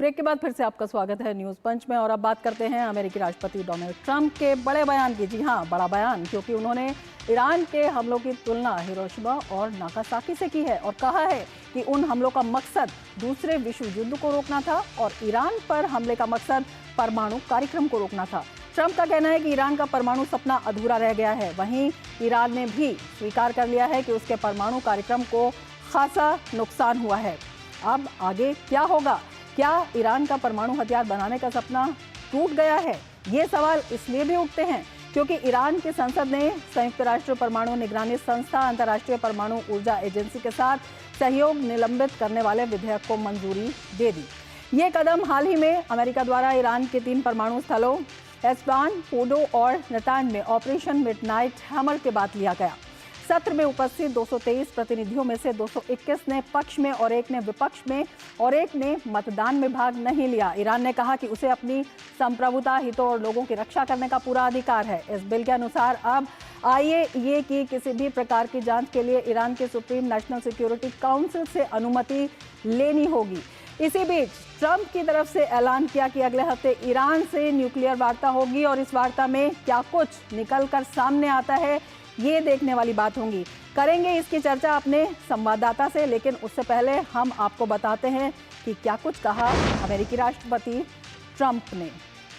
Break के बाद फिर से आपका स्वागत है न्यूज़ पंच में। और अब बात करते हैं अमेरिकी राष्ट्रपति डोनाल्ड ट्रंप के बड़े बयान की। जी हाँ, बड़ा बयान, क्योंकि उन्होंने ईरान के हमलों की तुलना हिरोशिमा और नागासाकी से की है और कहा है कि उन हमलों का मकसद दूसरे विश्व युद्ध को रोकना था और ईरान पर हमले का मकसद परमाणु कार्यक्रम को रोकना था। ट्रंप का कहना है कि ईरान का परमाणु सपना अधूरा रह गया है। वहीं ईरान ने भी स्वीकार कर लिया है कि उसके परमाणु कार्यक्रम को खासा नुकसान हुआ है। अब आगे क्या होगा? क्या ईरान का परमाणु हथियार बनाने का सपना टूट गया है? ये सवाल इसलिए भी उठते हैं क्योंकि ईरान की संसद ने संयुक्त राष्ट्र परमाणु निगरानी संस्था अंतर्राष्ट्रीय परमाणु ऊर्जा एजेंसी के साथ सहयोग निलंबित करने वाले विधेयक को मंजूरी दे दी। ये कदम हाल ही में अमेरिका द्वारा ईरान के 3 परमाणु स्थलों एस्फान, फोर्डो और नतांज में ऑपरेशन मिडनाइट हैमर के बाद लिया गया। सत्र में उपस्थित 223 प्रतिनिधियों में से 221 ने पक्ष में और 1 ने विपक्ष में और 1 ने मतदान में भाग नहीं लिया। ईरान ने कहा कि उसे अपनी संप्रभुता, हितों और लोगों की रक्षा करने का पूरा अधिकार है। इस बिल के अनुसार अब आईएईए की किसी भी प्रकार की जांच के लिए ईरान के सुप्रीम नेशनल सिक्योरिटी काउंसिल से अनुमति लेनी होगी। इसी बीच ट्रंप की तरफ से ऐलान किया कि अगले हफ्ते ईरान से न्यूक्लियर वार्ता होगी और इस वार्ता में क्या कुछ निकलकर सामने आता है, ये देखने वाली बात होगी। करेंगे इसकी चर्चा अपने संवाददाता से, लेकिन उससे पहले हम आपको बताते हैं कि क्या कुछ कहा अमेरिकी राष्ट्रपति ट्रंप ने।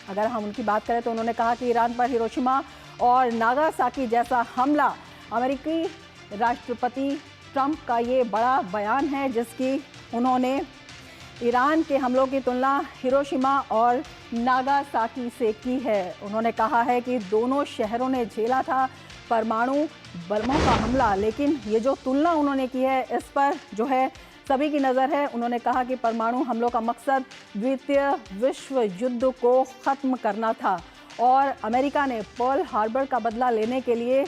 अगर हम उनकी बात करें तो उन्होंने कहा कि ईरान पर हिरोशिमा और नागासाकी जैसा हमला, अमेरिकी राष्ट्रपति ट्रंप का ये बड़ा बयान है जिसकी उन्होंने ईरान के हमलों की तुलना हिरोशिमा और नागासाकी से की है। उन्होंने कहा है कि दोनों शहरों ने झेला था परमाणु बमों का हमला, लेकिन ये जो तुलना उन्होंने की है इस पर जो है सभी की नज़र है। उन्होंने कहा कि परमाणु हमलों का मकसद द्वितीय विश्व युद्ध को ख़त्म करना था और अमेरिका ने पर्ल हार्बर का बदला लेने के लिए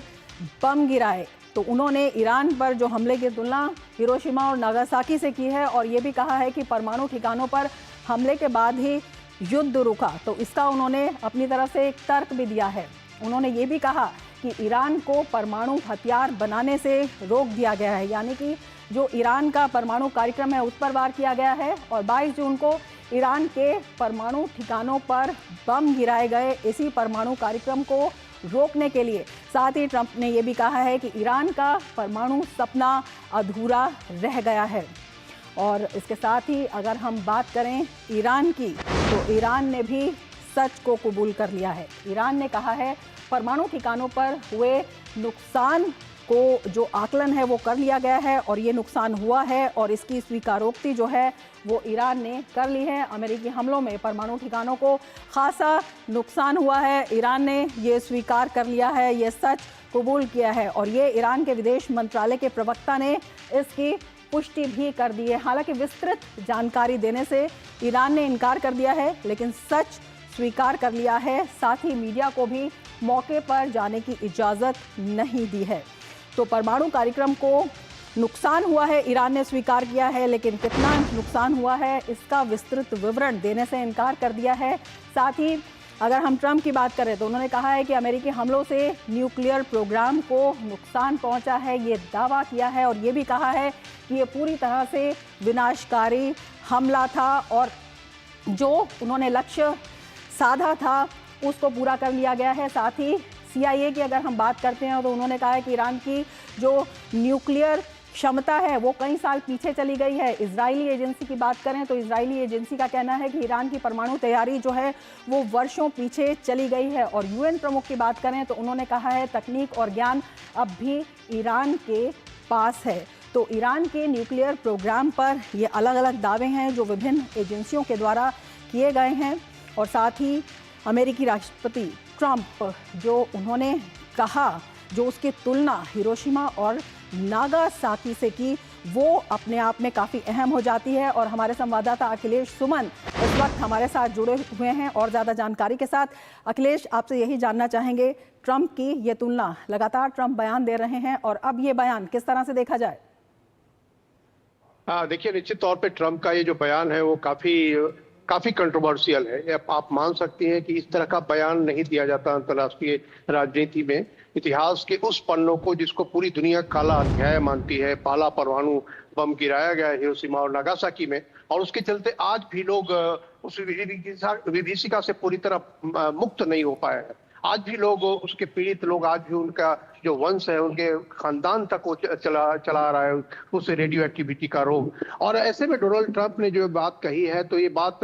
बम गिराए। तो उन्होंने ईरान पर जो हमले की तुलना हिरोशिमा और नागासाकी से की है और ये भी कहा है कि परमाणु ठिकानों पर हमले के बाद ही युद्ध रुका। तो इसका उन्होंने अपनी तरफ से एक तर्क भी दिया है। उन्होंने ये भी कहा कि ईरान को परमाणु हथियार बनाने से रोक दिया गया है, यानी कि जो ईरान का परमाणु कार्यक्रम है उस पर वार किया गया है और 22 जून को ईरान के परमाणु ठिकानों पर बम गिराए गए इसी परमाणु कार्यक्रम को रोकने के लिए। साथ ही ट्रंप ने यह भी कहा है कि ईरान का परमाणु सपना अधूरा रह गया है। और इसके साथ ही अगर हम बात करें ईरान की, तो ईरान ने भी सच को कबूल कर लिया है। ईरान ने कहा है परमाणु ठिकानों पर हुए नुकसान को जो आकलन है वो कर लिया गया है और ये नुकसान हुआ है और इसकी स्वीकारोक्ति जो है वो ईरान ने कर ली है। अमेरिकी हमलों में परमाणु ठिकानों को खासा नुकसान हुआ है। ईरान ने ये स्वीकार कर लिया है, ये सच कबूल किया है और ये ईरान के विदेश मंत्रालय के प्रवक्ता ने इसकी पुष्टि भी कर दी है। हालांकि विस्तृत जानकारी देने से ईरान ने इनकार कर दिया है, लेकिन सच स्वीकार कर लिया है। साथ ही मीडिया को भी मौके पर जाने की इजाज़त नहीं दी है। तो परमाणु कार्यक्रम को नुकसान हुआ है, ईरान ने स्वीकार किया है, लेकिन कितना नुकसान हुआ है इसका विस्तृत विवरण देने से इनकार कर दिया है। साथ ही अगर हम ट्रंप की बात करें तो उन्होंने कहा है कि अमेरिकी हमलों से न्यूक्लियर प्रोग्राम को नुकसान पहुंचा है, ये दावा किया है और ये भी कहा है कि ये पूरी तरह से विनाशकारी हमला था और जो उन्होंने लक्ष्य साधा था उसको पूरा कर लिया गया है। साथ ही CIA की अगर हम बात करते हैं तो उन्होंने कहा है कि ईरान की जो न्यूक्लियर क्षमता है वो कई साल पीछे चली गई है। इजरायली एजेंसी की बात करें तो इजरायली एजेंसी का कहना है कि ईरान की परमाणु तैयारी जो है वो वर्षों पीछे चली गई है। और UN प्रमुख की बात करें तो उन्होंने कहा है तकनीक और ज्ञान अब भी ईरान के पास है। तो ईरान के न्यूक्लियर प्रोग्राम पर ये अलग अलग दावे हैं जो विभिन्न एजेंसियों के द्वारा किए गए हैं। और साथ ही अमेरिकी राष्ट्रपति ट्रंप जो उन्होंने कहा, जो उसकी तुलना हिरोशिमा और नागासाकी से की, वो अपने आप में काफ़ी अहम हो जाती है। और हमारे संवाददाता अखिलेश सुमन इस वक्त हमारे साथ जुड़े हुए हैं और ज़्यादा जानकारी के साथ। अखिलेश, आपसे यही जानना चाहेंगे, ट्रंप की ये तुलना, लगातार ट्रंप बयान दे रहे हैं और अब ये बयान किस तरह से देखा जाए? देखिए, निश्चित तौर पे ट्रंप का ये जो बयान है वो काफी काफी कंट्रोवर्शियल है। आप मान सकती हैं कि इस तरह का बयान नहीं दिया जाता अंतर्राष्ट्रीय राजनीति में। इतिहास के उस पन्नों को जिसको पूरी दुनिया काला अध्याय मानती है, पहला परमाणु बम गिराया गया हिरोशिमा और नागासाकी में, और उसके चलते आज भी लोग उस विभीषिका से पूरी तरह मुक्त नहीं हो पाए हैं। आज भी लोग उसके पीड़ित लोग, आज भी उनका जो वंश है, उनके खानदान तक वो चला रहा है उस रेडियो एक्टिविटी का रोग। और ऐसे में डोनाल्ड ट्रंप ने जो बात कही है, तो ये बात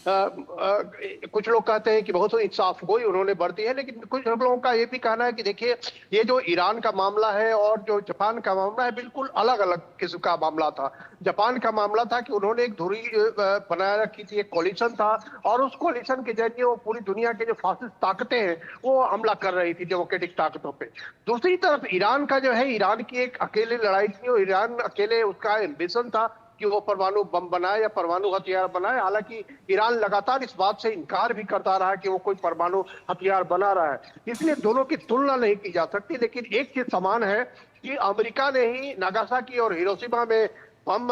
कुछ लोग कहते हैं कि बहुत इंसाफ गोई उन्होंने बरती है, लेकिन कुछ लोगों का ये भी कहना है कि देखिए, ये जो ईरान का मामला है और जो जापान का मामला है, बिल्कुल अलग अलग किस्म का मामला था। जापान का मामला था कि उन्होंने एक धुरी बनाया रखी थी, एक कोलिशन था, और उस कोलिशन के जरिए वो पूरी दुनिया के जो फासिस्ट ताकतें हैं वो हमला कर रही थी डेमोक्रेटिक ताकतों पे। दूसरी तरफ ईरान का जो है, ईरान की एक अकेले लड़ाई थी, और ईरान अकेले उसका एम्बिशन था कि वो परमाणु बम बनाए या परमाणु हथियार बनाए। हालांकि ईरान लगातार इस बात से इनकार भी करता रहा कि वो कोई परमाणु हथियार बना रहा है, इसलिए दोनों की तुलना नहीं की जा सकती। लेकिन एक चीज समान है कि अमेरिका ने ही नागासाकी और हिरोशिमा में बम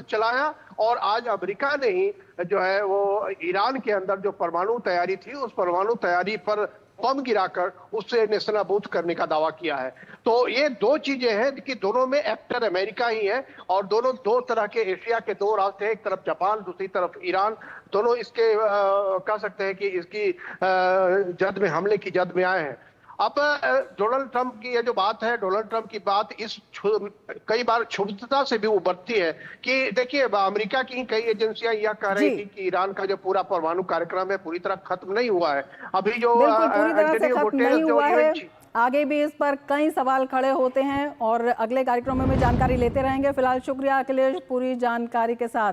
चलाया, और आज अमेरिका ने ही जो है वो ईरान के अंदर जो परमाणु तैयारी थी, उस परमाणु तैयारी पर बम गिराकर उससे नेस्तनाबूद करने का दावा किया है। तो ये दो चीजें हैं कि दोनों में एक्टर अमेरिका ही है, और दोनों दो तरह के एशिया के दो राष्ट्र हैं, एक तरफ जापान, दूसरी तरफ ईरान। दोनों इसके कह सकते हैं कि इसकी जद में, हमले की जद में आए हैं। अब डोनाल्ड ट्रंप की ये जो बात है, डोनाल्ड ट्रंप की बात इस कई बार क्षुब्धता से भी उभरती है कि देखिए, अमेरिका की कई एजेंसियां यह कह रही थी कि ईरान का जो पूरा परमाणु कार्यक्रम है पूरी तरह खत्म नहीं हुआ है। अभी जो बिल्कुल पूरी तरह से खत्म नहीं हुआ है, आगे भी इस पर कई सवाल खड़े होते हैं और अगले कार्यक्रमों में जानकारी लेते रहेंगे। फिलहाल शुक्रिया अखिलेश, पूरी जानकारी के साथ।